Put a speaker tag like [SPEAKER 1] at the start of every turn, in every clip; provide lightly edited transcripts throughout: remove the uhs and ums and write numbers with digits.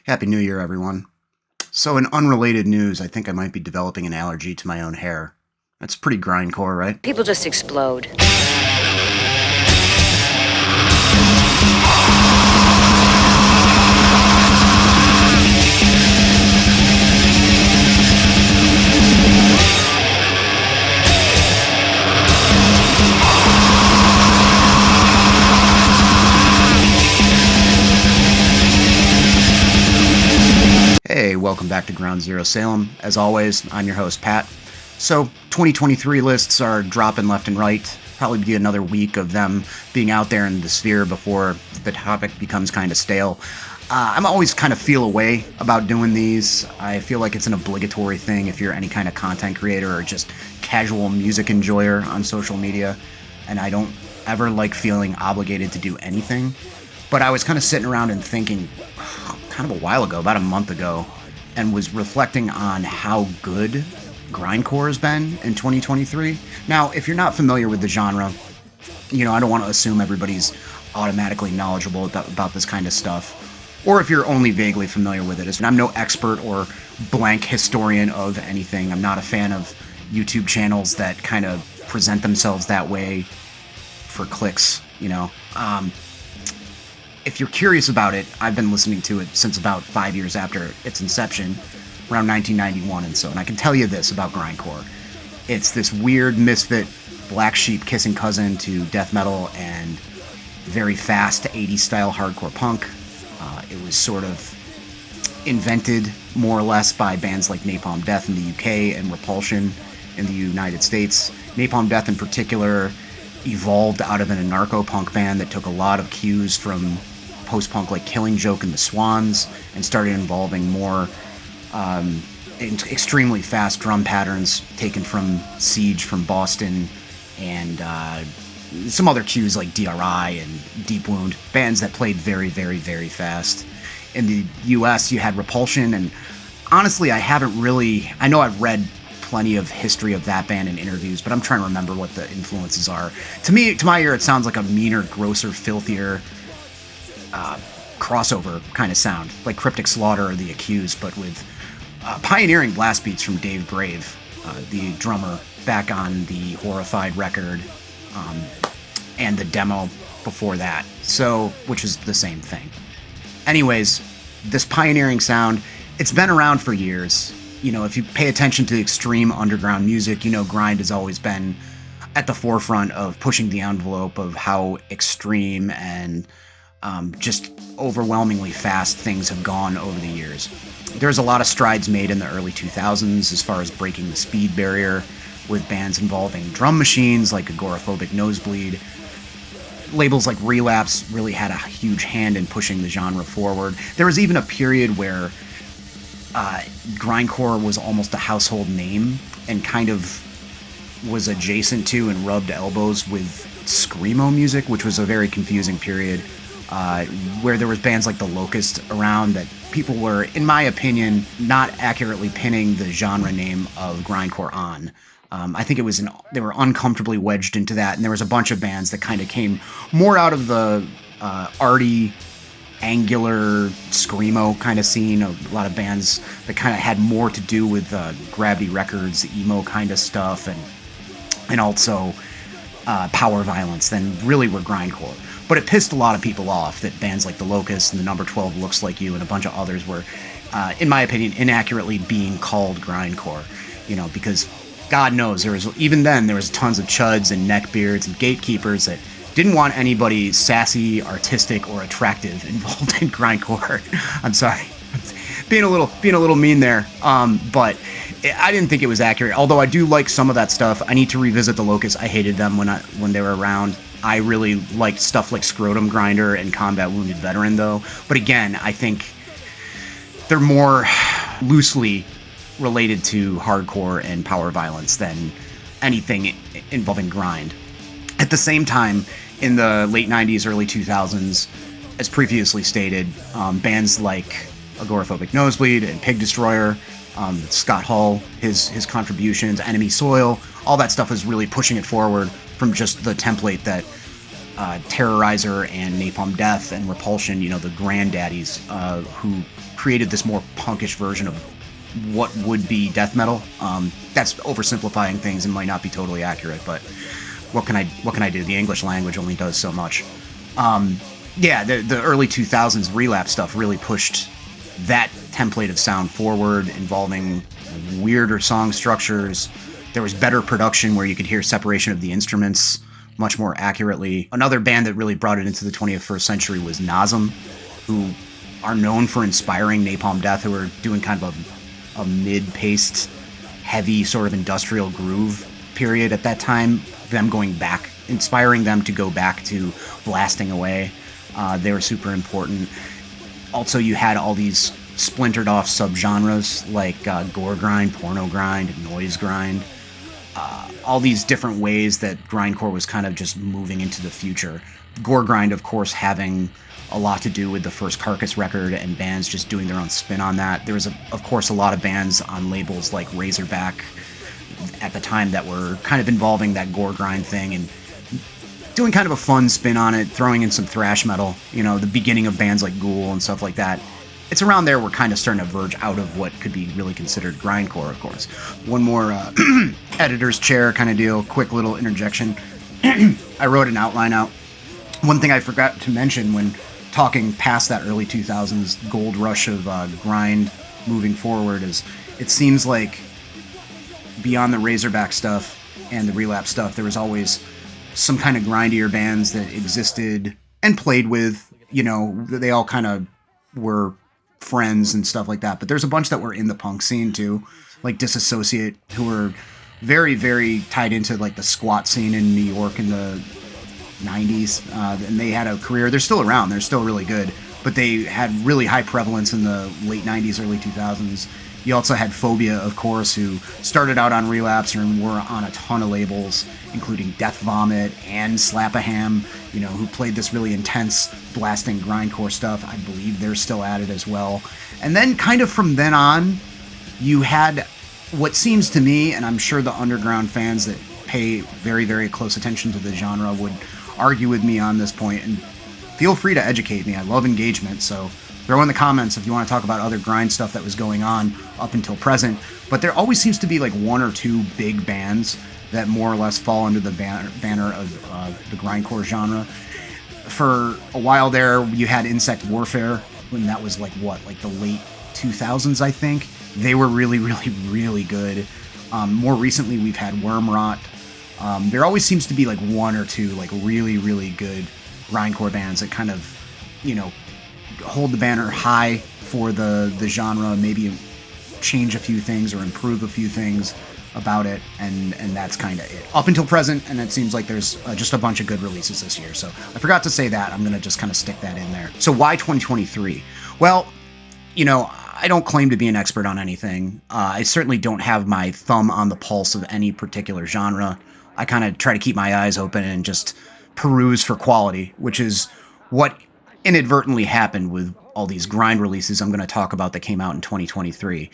[SPEAKER 1] Happy New Year, everyone. So, in unrelated news, I think I might be developing an allergy to my own hair. That's pretty grindcore, right?
[SPEAKER 2] People just explode.
[SPEAKER 1] Hey, welcome back to Ground Zero Salem. As always, I'm your host, Pat. So, 2023 lists are dropping left and right. Probably be another week of them being out there in the sphere before the topic becomes kind of stale. I'm always kind of feel a way about doing these. I feel like it's an obligatory thing if you're any kind of content creator or just casual music enjoyer on social media. And I don't ever like feeling obligated to do anything. But I was kind of sitting around and thinking kind of a while ago, about a month ago, and was reflecting on how good grindcore has been in 2023. Now, if you're not familiar with the genre, I don't want to assume everybody's automatically knowledgeable about this kind of stuff, or if you're only vaguely familiar with it. I'm no expert or blank historian of anything. I'm not a fan of YouTube channels that kind of present themselves that way for clicks, If you're curious about it, I've been listening to it since about 5 years after its inception, around 1991 and I can tell you this about grindcore. It's this weird misfit black sheep kissing cousin to death metal and very fast 80s style hardcore punk. It was sort of invented more or less by bands like Napalm Death in the UK and Repulsion in the United States. Napalm Death in particular evolved out of an anarcho-punk band that took a lot of cues from post-punk like Killing Joke and the Swans and started involving more extremely fast drum patterns taken from Siege from Boston and some other cues like DRI and Deep Wound, bands that played very, very, very fast. In the US, you had Repulsion, and honestly, I know I've read plenty of history of that band in interviews, but I'm trying to remember what the influences are. To my ear, it sounds like a meaner, grosser, filthier crossover kind of sound, like Cryptic Slaughter or The Accused, but with pioneering blast beats from Dave Brave, the drummer back on the Horrified record, and the demo before that, which is the same thing. Anyways, this pioneering sound, it's been around for years. If you pay attention to extreme underground music, grind has always been at the forefront of pushing the envelope of how extreme and just overwhelmingly fast things have gone over the years. There's a lot of strides made in the early 2000s as far as breaking the speed barrier with bands involving drum machines like Agoraphobic Nosebleed. Labels like Relapse really had a huge hand in pushing the genre forward. There was even a period where grindcore was almost a household name and kind of was adjacent to and rubbed elbows with screamo music, which was a very confusing period where there was bands like The Locust around that people were, in my opinion, not accurately pinning the genre name of grindcore on. I think they were uncomfortably wedged into that, and there was a bunch of bands that kind of came more out of the arty, angular, screamo kind of scene. A lot of bands that kind of had more to do with Gravity Records, emo kind of stuff, and also power violence than really were grindcore. But it pissed a lot of people off that bands like The Locust and the Number 12 Looks Like You and a bunch of others were, in my opinion, inaccurately being called grindcore. Because God knows there was tons of chuds and neckbeards and gatekeepers that didn't want anybody sassy, artistic, or attractive involved in grindcore. I'm sorry, being a little mean there. But I didn't think it was accurate. Although I do like some of that stuff. I need to revisit The Locust. I hated them when they were around. I really liked stuff like Scrotum Grinder and Combat Wounded Veteran, though. But again, I think they're more loosely related to hardcore and power violence than anything involving grind. At the same time, in the late 90s, early 2000s, as previously stated, bands like Agoraphobic Nosebleed and Pig Destroyer, Scott Hull, his contributions, Enemy Soil, all that stuff was really pushing it forward from just the template that Terrorizer and Napalm Death and Repulsion, you know, the granddaddies who created this more punkish version of what would be death metal. That's oversimplifying things and might not be totally accurate, but what can I do? The English language only does so much. Yeah, the early 2000s Relapse stuff really pushed that template of sound forward, involving weirder song structures. There was better production where you could hear separation of the instruments much more accurately. Another band that really brought it into the 21st century was Nazem, who are known for inspiring Napalm Death, who are doing kind of a mid-paced, heavy sort of industrial groove period at that time. Them going back, inspiring them to go back to blasting away. They were super important. Also, you had all these splintered off subgenres like gore grind, porno grind, noise grind. All these different ways that grindcore was kind of just moving into the future. Gore grind, of course, having a lot to do with the first Carcass record and bands just doing their own spin on that. There was, of course, a lot of bands on labels like Razorback at the time that were kind of involving that gore grind thing and doing kind of a fun spin on it, throwing in some thrash metal, you know, the beginning of bands like Ghoul and stuff like that. It's around there we're kind of starting to verge out of what could be really considered grindcore, of course. One more editor's chair kind of deal, quick little interjection. I wrote an outline out. One thing I forgot to mention when talking past that early 2000s gold rush of grind moving forward is it seems like beyond the Razorback stuff and the Relapse stuff, there was always some kind of grindier bands that existed and played with, you know, they all kind of were friends and stuff like that. But there's a bunch that were in the punk scene too, like Disassociate, who were very, very tied into like the squat scene in New York in the 90s. And they had a career. They're still around. They're still really good. But they had really high prevalence in the late 90s, early 2000s. You also had Phobia, of course, who started out on Relapse and were on a ton of labels, including Death Vomit and Slap-a-Ham, you know, who played this really intense, blasting grindcore stuff. I believe they're still at it as well. And then kind of from then on, you had what seems to me, and I'm sure the underground fans that pay very, very close attention to the genre would argue with me on this point, and feel free to educate me. I love engagement, so throw in the comments if you want to talk about other grind stuff that was going on up until present. But there always seems to be like one or two big bands that more or less fall under the banner of the grindcore genre. For a while there, you had Insect Warfare, when that was like the late 2000s, I think. They were really, really, really good. More recently, we've had Wormrot. There always seems to be like one or two like really, really good grindcore bands that kind of, you know, hold the banner high for the genre, maybe change a few things or improve a few things about it, and that's kind of it up until present. And it seems like there's just a bunch of good releases this year, so I forgot to say that. I'm gonna just kind of stick that in there. So why 2023? Well, you know, I don't claim to be an expert on anything. I certainly don't have my thumb on the pulse of any particular genre. I kind of try to keep my eyes open and just peruse for quality, which is what inadvertently happened with all these grind releases I'm going to talk about that came out in 2023.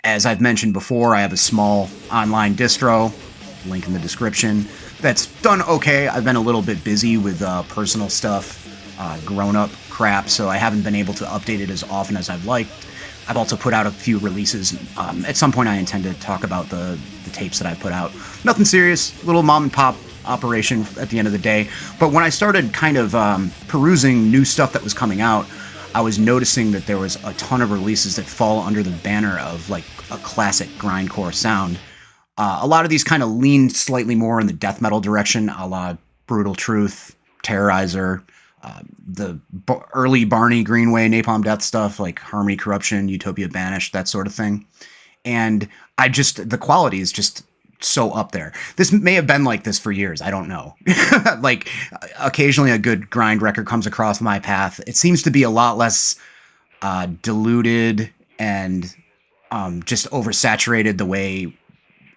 [SPEAKER 1] As I've mentioned before, I have a small online distro, link in the description, that's done okay. I've been a little bit busy with personal stuff, grown-up crap, so I haven't been able to update it as often as I've liked. I've also put out a few releases. At some point I intend to talk about the tapes that I put out. Nothing serious, little mom-and-pop operation at the end of the day. But when I started kind of perusing new stuff that was coming out, I was noticing that there was a ton of releases that fall under the banner of like a classic grindcore sound. A lot of these kind of lean slightly more in the death metal direction, a la Brutal Truth, Terrorizer, the early Barney Greenway Napalm Death stuff like Harmony Corruption, Utopia Banished, that sort of thing. And the quality is just so up there. This may have been like this for years. I don't know. Like occasionally a good grind record comes across my path. It seems to be a lot less diluted and just oversaturated the way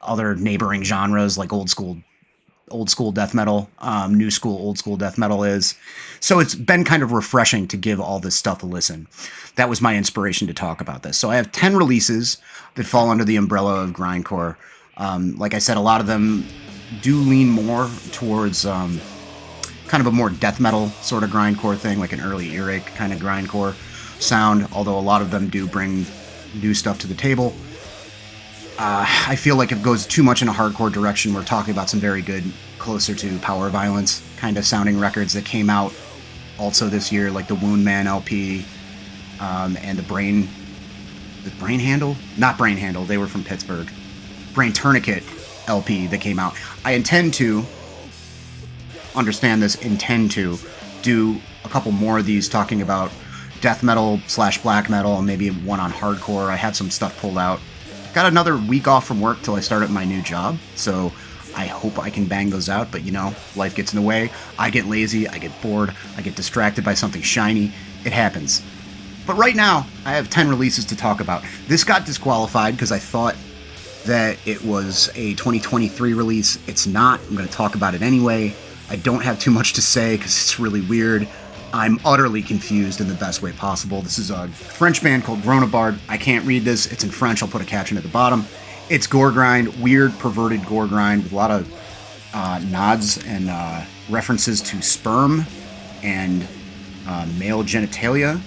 [SPEAKER 1] other neighboring genres like old school death metal, new school, old school death metal is. So it's been kind of refreshing to give all this stuff a listen. That was my inspiration to talk about this. So I have 10 releases that fall under the umbrella of grindcore. Like I said, a lot of them do lean more towards, kind of a more death metal sort of grindcore thing, like an early earache kind of grindcore sound, although a lot of them do bring new stuff to the table. I feel like if it goes too much in a hardcore direction, we're talking about some very good, closer to Power Violence kind of sounding records that came out also this year, like the Wound Man LP, and the Brain Handle? Not Brain Handle, they were from Pittsburgh. Brain Tourniquet LP that came out. I intend to do a couple more of these talking about death metal / black metal, and maybe one on hardcore. I have some stuff pulled out. Got another week off from work till I start at my new job, so I hope I can bang those out, but life gets in the way. I get lazy, I get bored, I get distracted by something shiny. It happens. But right now, I have 10 releases to talk about. This got disqualified because I thought that it was a 2023 release. It's not. I'm going to talk about it anyway. I don't have too much to say because it's really weird. I'm utterly confused in the best way possible. This is a French band called Gronabard. I can't read this. It's in French. I'll put a caption at the bottom. It's gore grind, weird, perverted gore grind with a lot of nods and references to sperm and male genitalia.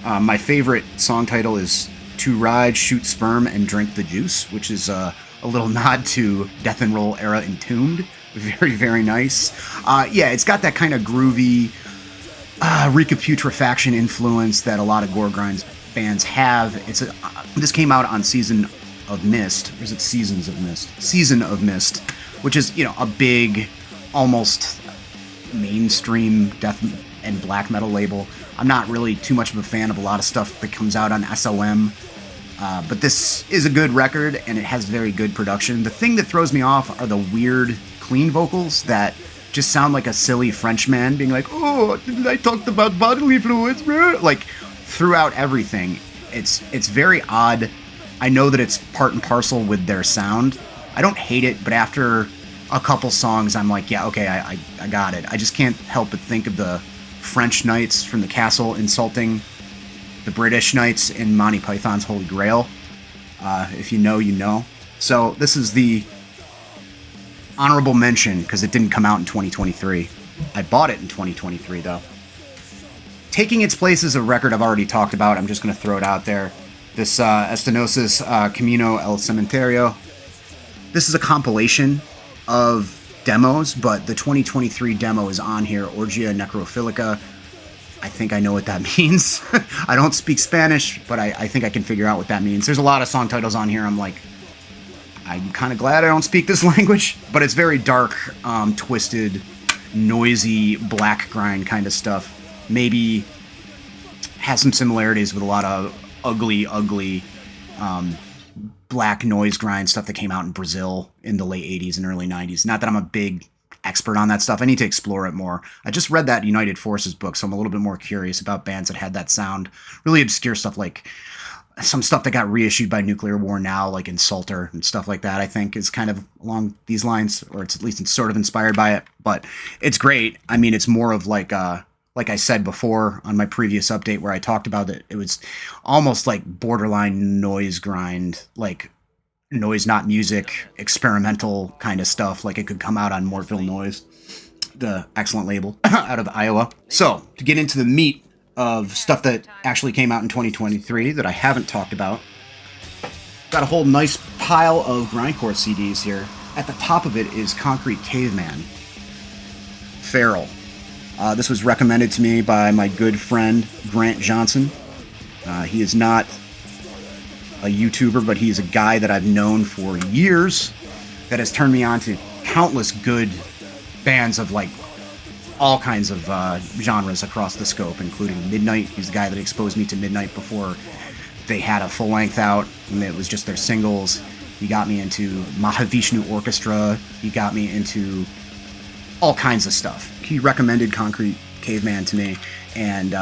[SPEAKER 1] My favorite song title is To Ride, Shoot Sperm, and Drink the Juice, which is a little nod to Death and Roll era Entombed. Very, very nice. It's got that kind of groovy recaputrefaction influence that a lot of gore grind bands have. This came out on Season of Mist, or is it Seasons of Mist? Season of Mist, which is, a big, almost mainstream death and black metal label. I'm not really too much of a fan of a lot of stuff that comes out on SOM, but this is a good record, and it has very good production. The thing that throws me off are the weird, clean vocals that just sound like a silly Frenchman being like, "Oh, I talked about bodily fluids," like throughout everything. It's very odd. I know that it's part and parcel with their sound. I don't hate it, but after a couple songs, I'm like, yeah, okay, I got it. I just can't help but think of the French knights from the castle insulting the British knights in Monty Python's Holy Grail. If you know, you know. So this is the honorable mention because it didn't come out in 2023. I bought it in 2023, though. Taking its place is a record I've already talked about. I'm just going to throw it out there. This Estenosis Camino El Cementerio. This is a compilation of demos, but the 2023 demo is on here, Orgia Necrophilica. I think I know what that means. I don't speak Spanish, but I think I can figure out what that means. There's a lot of song titles on here. I'm like, I'm kind of glad I don't speak this language, but it's very dark, twisted, noisy, black grind kind of stuff. Maybe has some similarities with a lot of ugly, black noise grind stuff that came out in Brazil in the late 80s and early 90s. Not that I'm a big expert on that stuff. I need to explore it more. I just read that United Forces book, so I'm a little bit more curious about bands that had that sound. Really obscure stuff, like some stuff that got reissued by Nuclear War Now, like Insulter and stuff like that, I think is kind of along these lines, or it's at least sort of inspired by it. But it's great. I mean, it's more of like I said before on my previous update where I talked about it, it was almost like borderline noise grind, like noise not music, experimental kind of stuff. Like it could come out on Mortville Noise, the excellent label out of Iowa. So to get into the meat of stuff that actually came out in 2023 that I haven't talked about, got a whole nice pile of grindcore CDs here. At the top of it is Concrete Caveman, Feral. This was recommended to me by my good friend Grant Johnson. He is not a YouTuber, but he is a guy that I've known for years that has turned me on to countless good bands of like all kinds of genres across the scope, including Midnight. He's the guy that exposed me to Midnight before they had a full length out, and it was just their singles. He got me into Mahavishnu Orchestra. He got me into all kinds of stuff. He recommended Concrete Caveman to me, and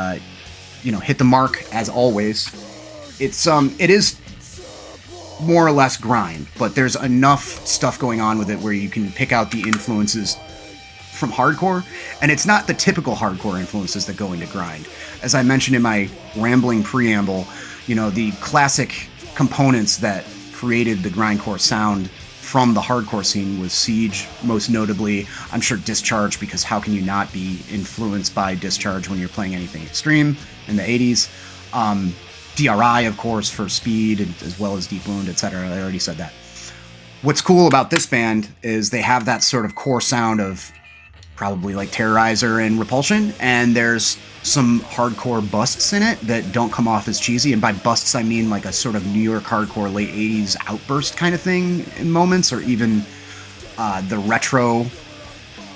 [SPEAKER 1] hit the mark as always. It is more or less grind, but there's enough stuff going on with it where you can pick out the influences from hardcore, and it's not the typical hardcore influences that go into grind. As I mentioned in my rambling preamble, the classic components that created the grindcore sound from the hardcore scene was Siege, most notably. I'm sure Discharge, because how can you not be influenced by Discharge when you're playing anything extreme in the 80s? DRI, of course, for speed, as well as Deep Wound, etc. I already said that. What's cool about this band is they have that sort of core sound of probably like Terrorizer and Repulsion, and there's some hardcore busts in it that don't come off as cheesy. And by busts, I mean like a sort of New York hardcore late 80s outburst kind of thing in moments, or even the retro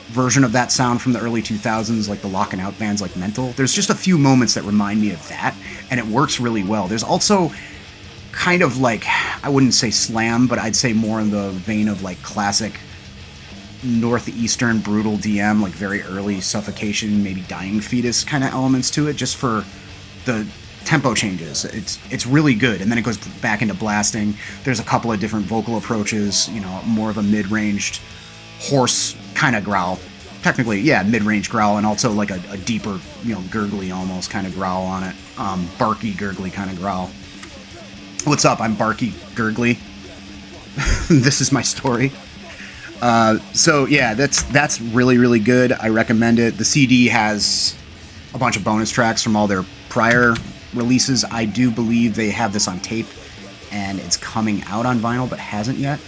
[SPEAKER 1] version of that sound from the early 2000s, like the Lock and Out bands like Mental. There's just a few moments that remind me of that, and it works really well. There's also kind of like, I wouldn't say slam, but I'd say more in the vein of like classic northeastern brutal DM, like very early Suffocation, maybe Dying Fetus kind of elements to it, just for the tempo changes. It's really good, and then it goes back into blasting. There's a couple of different vocal approaches, you know, more of a mid-ranged hoarse kind of growl. Technically, yeah, mid-range growl, and also like a deeper, you know, gurgly almost kind of growl on it. Barky, gurgly kind of growl. What's up? I'm Barky Gurgly. This is my story. So yeah, that's really, really good. I recommend it. The CD has a bunch of bonus tracks from all their prior releases. I do believe they have this on tape, and it's coming out on vinyl, but hasn't yet.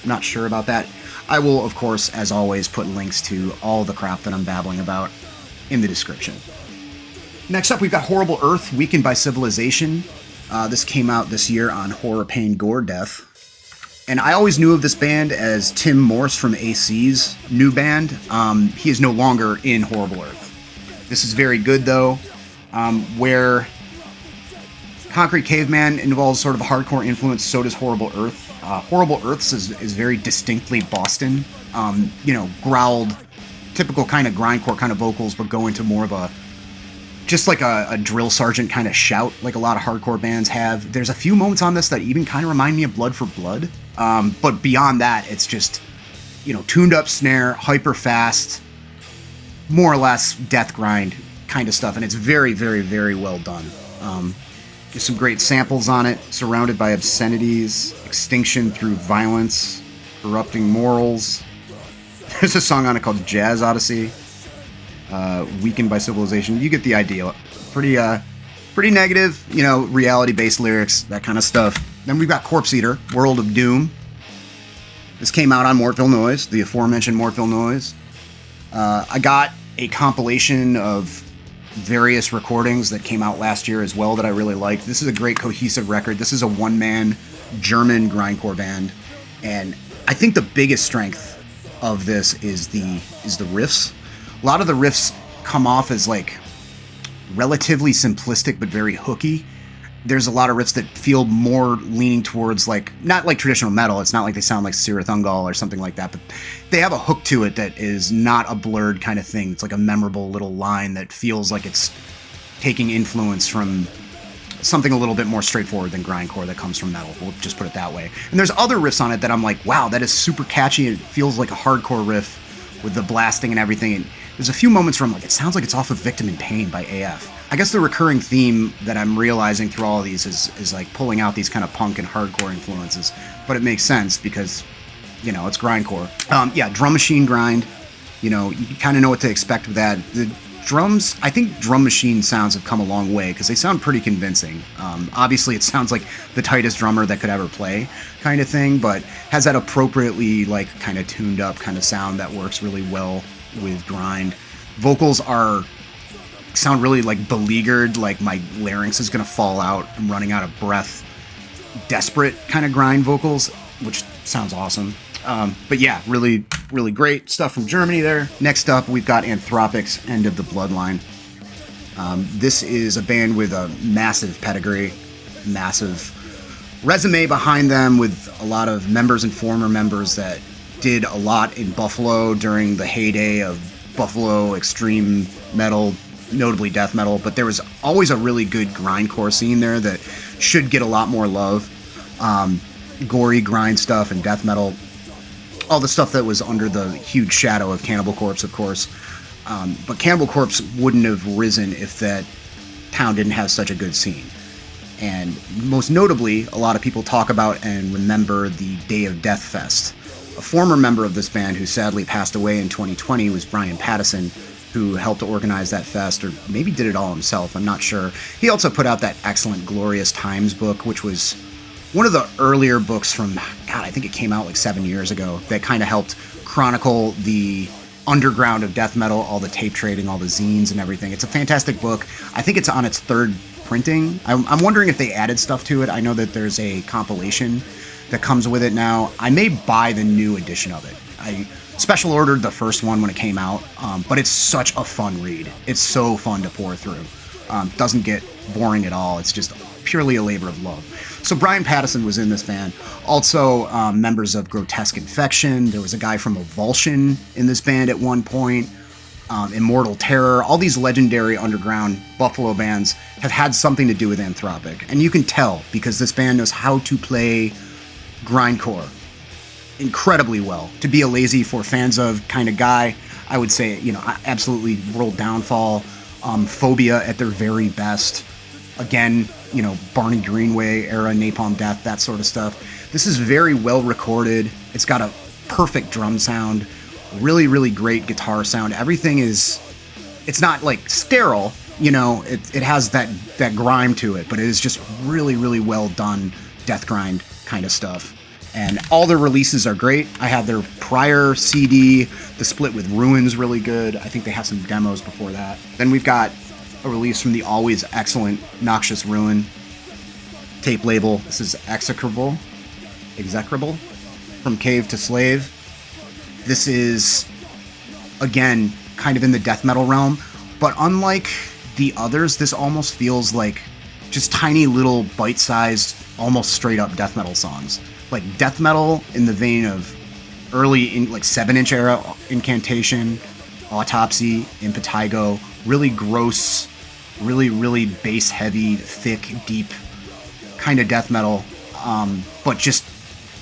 [SPEAKER 1] I'm not sure about that. I will, of course, as always, put links to all the crap that I'm babbling about in the description. Next up, we've got Horrible Earth, Weakened by Civilization. This came out this year on Horror, Pain, Gore, Death. And I always knew of this band as Tim Morse from AC's new band. He is no longer in Horrible Earth. This is very good, though, where Concrete Caveman involves sort of a hardcore influence, so does Horrible Earth. Horrible Earth's is very distinctly Boston, you know, growled, typical kind of grindcore kind of vocals, but go into more of a, just like a drill sergeant kind of shout, like a lot of hardcore bands have. There's a few moments on this that even kind of remind me of Blood for Blood. But beyond that, it's just, you know, tuned up snare, hyper fast, more or less death grind kind of stuff. And it's very, very, very well done. There's some great samples on it, surrounded by obscenities, extinction through violence, corrupting morals. There's a song on it called Jazz Odyssey. Weakened by Civilization. You get the idea. Pretty negative, you know, reality-based lyrics, that kind of stuff. Then we've got Corpse Eater, World of Doom. This came out on Mortville Noise, the aforementioned Mortville Noise. I got a compilation of various recordings that came out last year as well that I really liked. This is a great cohesive record. This is a one-man German grindcore band, and I think the biggest strength of this is the riffs. A lot of the riffs come off as like relatively simplistic but very hooky. There's a lot of riffs that feel more leaning towards like, not like traditional metal. It's not like they sound like Sirathungal or something like that, but they have a hook to it that is not a blurred kind of thing. It's like a memorable little line that feels like it's taking influence from something a little bit more straightforward than grindcore that comes from metal. We'll just put it that way. And there's other riffs on it that I'm like, wow, that is super catchy. It feels like a hardcore riff with the blasting and everything. And there's a few moments where I'm like, it sounds like it's off of Victim in Pain by AF. I guess the recurring theme that I'm realizing through all of these is like pulling out these kind of punk and hardcore influences. But it makes sense because, you know, it's grindcore. Yeah, drum machine grind. You know, you kind of know what to expect with that. The drums, I think drum machine sounds have come a long way because they sound pretty convincing. Obviously, it sounds like the tightest drummer that could ever play kind of thing, but has that appropriately like kind of tuned up kind of sound that works really well with grind. Vocals sound really like beleaguered, like my larynx is gonna fall out, I'm running out of breath, desperate kind of grind vocals, which sounds awesome. But yeah, really, really great stuff from Germany there. Next up, we've got Anthropic's End of the Bloodline. This is a band with a massive pedigree, massive resume behind them, with a lot of members and former members that did a lot in Buffalo during the heyday of Buffalo extreme metal, notably death metal, but there was always a really good grindcore scene there that should get a lot more love. Gory grind stuff and death metal, all the stuff that was under the huge shadow of Cannibal Corpse, of course. But Cannibal Corpse wouldn't have risen if that town didn't have such a good scene. And most notably, a lot of people talk about and remember the Day of Death Fest a former member of this band who sadly passed away in 2020 was Brian Pattison, who helped organize that fest, or maybe did it all himself, I'm not sure. He also put out that excellent Glorious Times book, which was one of the earlier books from, God, I think it came out like 7 years ago, that kind of helped chronicle the underground of death metal, all the tape trading, all the zines and everything. It's a fantastic book. I think it's on its third printing. I'm wondering if they added stuff to it. I know that there's a compilation that comes with it now. I may buy the new edition of it. I special ordered the first one when it came out, but it's such a fun read. It's so fun to pour through. Doesn't get boring at all. It's just purely a labor of love. So Brian Pattison was in this band. Also members of Grotesque Infection. There was a guy from Avulsion in this band at one point. Immortal Terror. All these legendary underground Buffalo bands have had something to do with Anthropic. And you can tell because this band knows how to play grindcore incredibly well. To be a Lazy for fans of kind of guy, I would say, absolutely World Downfall, Phobia at their very best. Again, Barney Greenway era, Napalm Death, that sort of stuff. This is very well recorded. It's got a perfect drum sound, really, really great guitar sound. Everything it's not like sterile, it has that grime to it, but it is just really, really well done death grind kind of stuff. And all their releases are great. I have their prior CD, the split with Ruin's really good. I think they have some demos before that. Then we've got a release from the always excellent Noxious Ruin tape label. This is Execrable, From Cave to Slave. This is, again, kind of in the death metal realm, but unlike the others, this almost feels like just tiny little bite-sized, almost straight-up death metal songs. Like death metal in the vein of early 7-inch era Incantation, Autopsy, Impetigo, really gross, really, really bass heavy, thick, deep kind of death metal, but just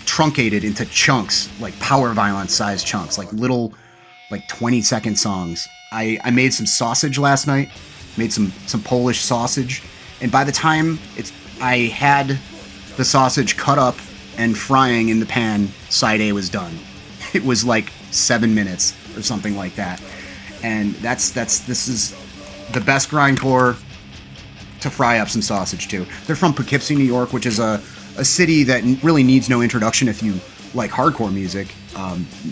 [SPEAKER 1] truncated into chunks, like Power Violence sized chunks, like little 20-second songs. I made some sausage last night, made some Polish sausage, and by the time I had the sausage cut up and frying in the pan, side A was done. It was like 7 minutes or something like that. And this is the best grindcore to fry up some sausage to. They're from Poughkeepsie, New York, which is a city that really needs no introduction if you like hardcore music.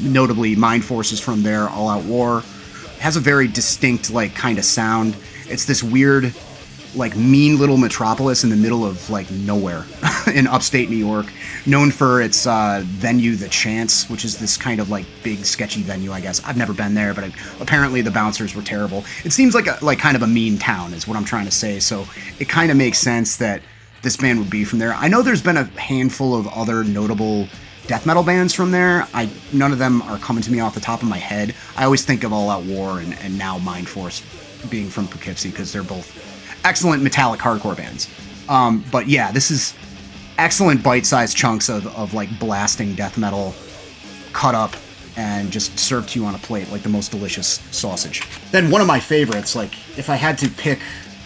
[SPEAKER 1] Notably, Mind Forces from there, All Out War. It has a very distinct kind of sound. It's this weird mean little metropolis in the middle of nowhere in upstate New York, known for its venue, The Chance, which is this kind of big sketchy venue, I guess. I've never been there, but apparently the bouncers were terrible. It seems like kind of a mean town is what I'm trying to say, so it kind of makes sense that this band would be from there. I know there's been a handful of other notable death metal bands from there. None of them are coming to me off the top of my head. I always think of All Out War and now Mind Force being from Poughkeepsie because they're both excellent metallic hardcore bands. But yeah, this is excellent bite-sized chunks of blasting death metal cut up and just served to you on a plate like the most delicious sausage. Then one of my favorites, if I had to pick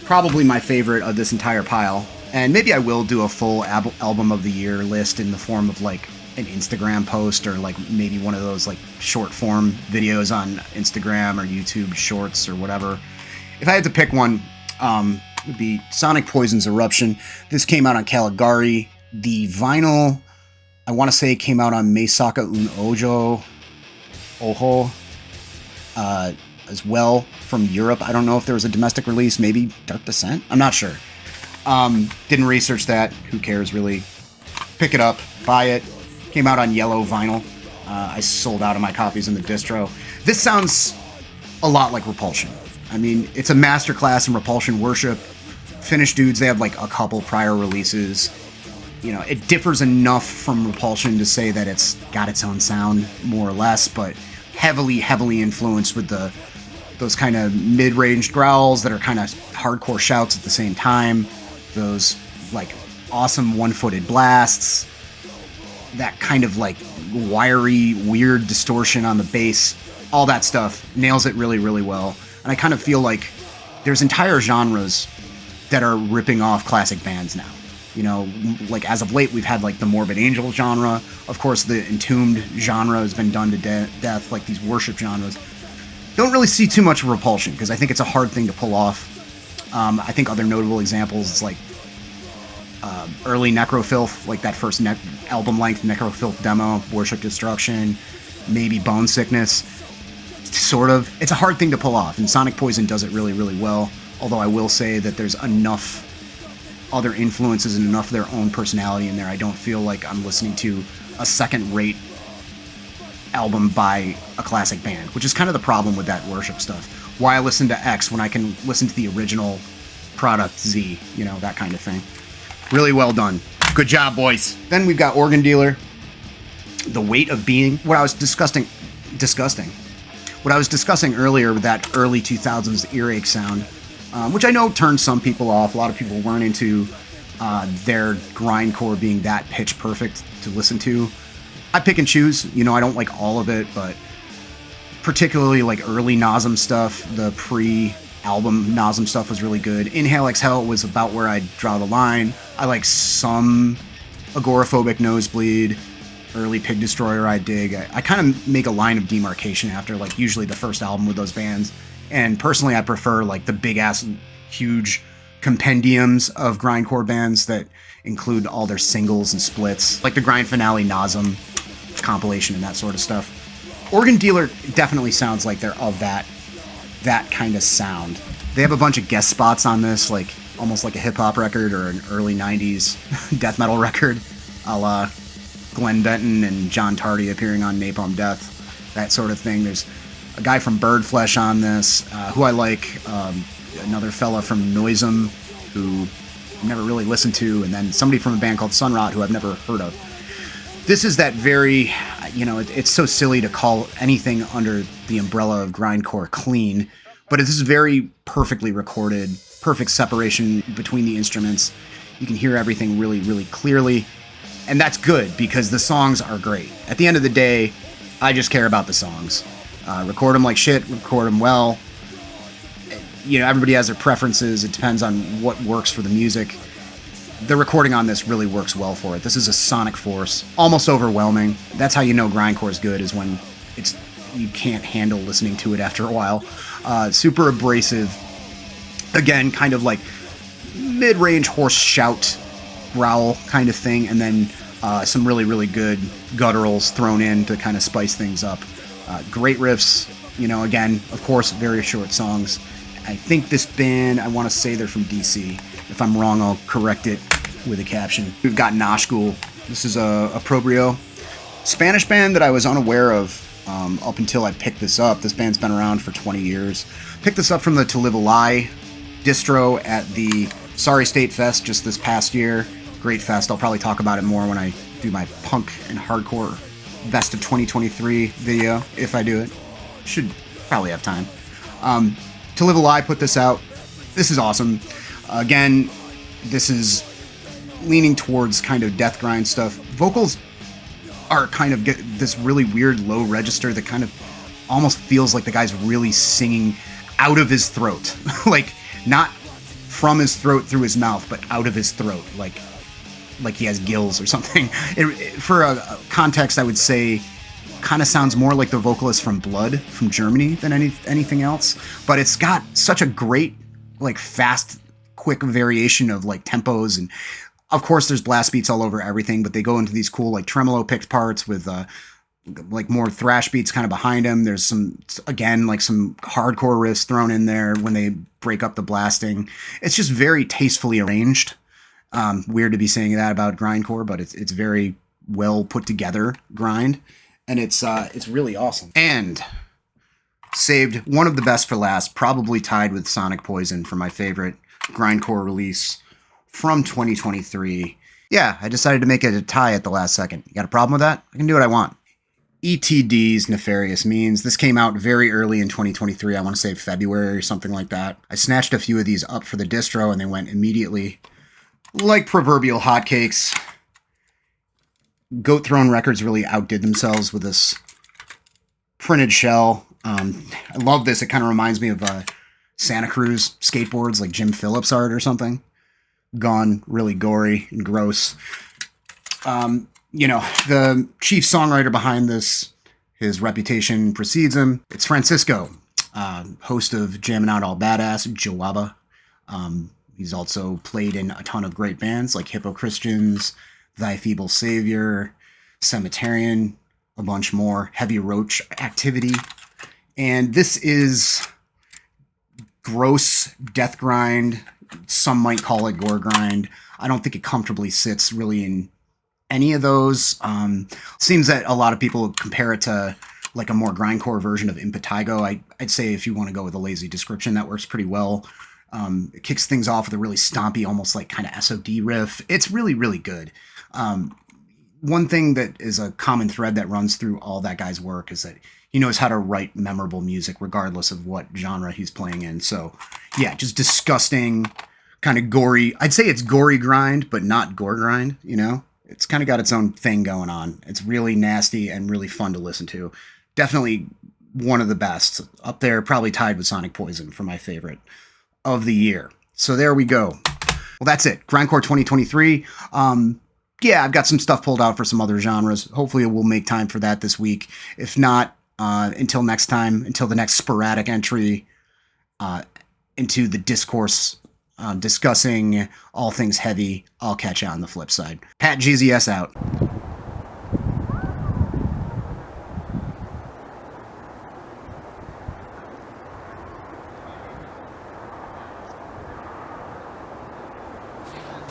[SPEAKER 1] probably my favorite of this entire pile, and maybe I will do a full album of the year list in the form of an Instagram post or maybe one of those short form videos on Instagram or YouTube Shorts or whatever. If I had to pick one, it would be Sonic Poison's Eruption. This came out on Caligari. The vinyl, I want to say, came out on Meisaka Un Oho, as well from Europe. I don't know if there was a domestic release, maybe Dark Descent. I'm not sure. Didn't research that. Who cares, really? Pick it up, buy it. Came out on yellow vinyl. I sold out of my copies in the distro. This sounds a lot like Repulsion. I mean, it's a masterclass in Repulsion worship. Finnish dudes, they have a couple prior releases. It differs enough from Repulsion to say that it's got its own sound, more or less, but heavily, heavily influenced with those kind of mid-range growls that are kind of hardcore shouts at the same time. Those, awesome one-footed blasts. That kind of, wiry, weird distortion on the bass. All that stuff nails it really, really well. And I kind of feel like there's entire genres that are ripping off classic bands now. You know, like as of late, we've had like the Morbid Angel genre. Of course, the Entombed genre has been done to death, like these worship genres. Don't really see too much repulsion because I think it's a hard thing to pull off. I think other notable examples is like early Necrofilth, like that first album-length Necrofilth demo, Worship Destruction, maybe Bone Sickness. Sort of. It's a hard thing to pull off, and Sonic Poison does it really, really well. Although I will say that there's enough other influences and enough of their own personality in there. I don't feel like I'm listening to a second-rate album by a classic band, which is kind of the problem with that Worship stuff. Why I listen to X when I can listen to the original product Z, you know, that kind of thing. Really well done. Good job, boys. Then we've got Organ Dealer, The Weight of Being. What I was discussing earlier with that early 2000s earache sound, which I know turned some people off. A lot of people weren't into their grindcore being that pitch perfect to listen to. I pick and choose. You know, I don't like all of it, but particularly like early Nasm stuff, the pre-album Nasm stuff was really good. Inhale Exhale was about where I'd draw the line. I like some Agoraphobic Nosebleed. Early Pig Destroyer I dig. I kind of make a line of demarcation after like usually the first album with those bands. And personally I prefer like the big ass huge compendiums of grindcore bands that include all their singles and splits. Like the Grind Finale Nasm compilation and that sort of stuff. Organ Dealer definitely sounds like they're of that kind of sound. They have a bunch of guest spots on this, like almost like a hip hop record or an early 90s death metal record, a la Glenn Benton and John Tardy appearing on Napalm Death, that sort of thing. There's a guy from Birdflesh on this, who I like, another fella from Noisem, who I've never really listened to, and then somebody from a band called Sunrot, who I've never heard of. This is that very, you know, it's so silly to call anything under the umbrella of grindcore clean, but this is very perfectly recorded, perfect separation between the instruments. You can hear everything really, really clearly. And that's good because the songs are great. At the end of the day, I just care about the songs. Record them like shit, record them well. You know, everybody has their preferences. It depends on what works for the music. The recording on this really works well for it. This is a sonic force, almost overwhelming. That's how you know grindcore is good, is when you can't handle listening to it after a while. Super abrasive. Again, kind of like mid-range horse shout growl kind of thing, and then some really, really good gutturals thrown in to kind of spice things up. Great riffs, you know, again, of course, very short songs. I think this band, I want to say they're from DC. If I'm wrong, I'll correct it with a caption. We've got Nashgul. This is a Proprio Spanish band that I was unaware of up until I picked this up. This band's been around for 20 years. Picked this up from the To Live a Lie distro at the Sorry State Fest just this past year. Great fest. I'll probably talk about it more when I do my punk and hardcore best of 2023 video, if I do it. Should probably have time. To Live a Lie put this out. This is awesome. Again, this is leaning towards kind of death grind stuff. Vocals are kind of this really weird low register that kind of almost feels like the guy's really singing out of his throat. Like, not from his throat through his mouth, but out of his throat. Like he has gills or something. For a context, I would say kind of sounds more like the vocalist from Blood from Germany than anything else. But it's got such a great, like, fast, quick variation of like tempos, and of course there's blast beats all over everything, but they go into these cool like tremolo picked parts with like more thrash beats kind of behind them. There's some, again, like some hardcore riffs thrown in there when they break up the blasting. It's just very tastefully arranged. Weird to be saying that about grindcore, but it's very well put together grind, and it's really awesome. And saved one of the best for last, probably tied with Sonic Poison for my favorite grindcore release from 2023. Yeah, I decided to make it a tie at the last second. You got a problem with that? I can do what I want. ETD's Nefarious Means. This came out very early in 2023. I want to say February or something like that. I snatched a few of these up for the distro, and they went immediately like proverbial hotcakes. Goat Throne Records really outdid themselves with this printed shell. I love this. It kind of reminds me of Santa Cruz skateboards, like Jim Phillips art or something. gone, really gory and gross. You know, the chief songwriter behind this, his reputation precedes him. It's Francisco, host of Jammin' Out All Badass, Jawaba. He's also played in a ton of great bands like Hippo Christians, Thy Feeble Savior, Cemeterian, a bunch more, Heavy Roach Activity. And this is gross death grind. Some might call it gore grind. I don't think it comfortably sits really in any of those. Seems that a lot of people compare it to like a more grindcore version of Impetigo. I'd say if you want to go with a lazy description, that works pretty well. It kicks things off with a really stompy, almost like kind of SOD riff. It's really, really good. One thing that is a common thread that runs through all that guy's work is that he knows how to write memorable music regardless of what genre he's playing in. So yeah, just disgusting, kind of gory. I'd say it's gory grind, but not gore grind, you know? It's kind of got its own thing going on. It's really nasty and really fun to listen to. Definitely one of the best. Up there, probably tied with Sonic Poison for my favorite of the year. So there we go. Well, that's it. Grindcore 2023. Yeah, I've got some stuff pulled out for some other genres. Hopefully we'll make time for that this week. If not, until next time, until the next sporadic entry into the discourse discussing all things heavy, I'll catch you on the flip side. Pat GZS out.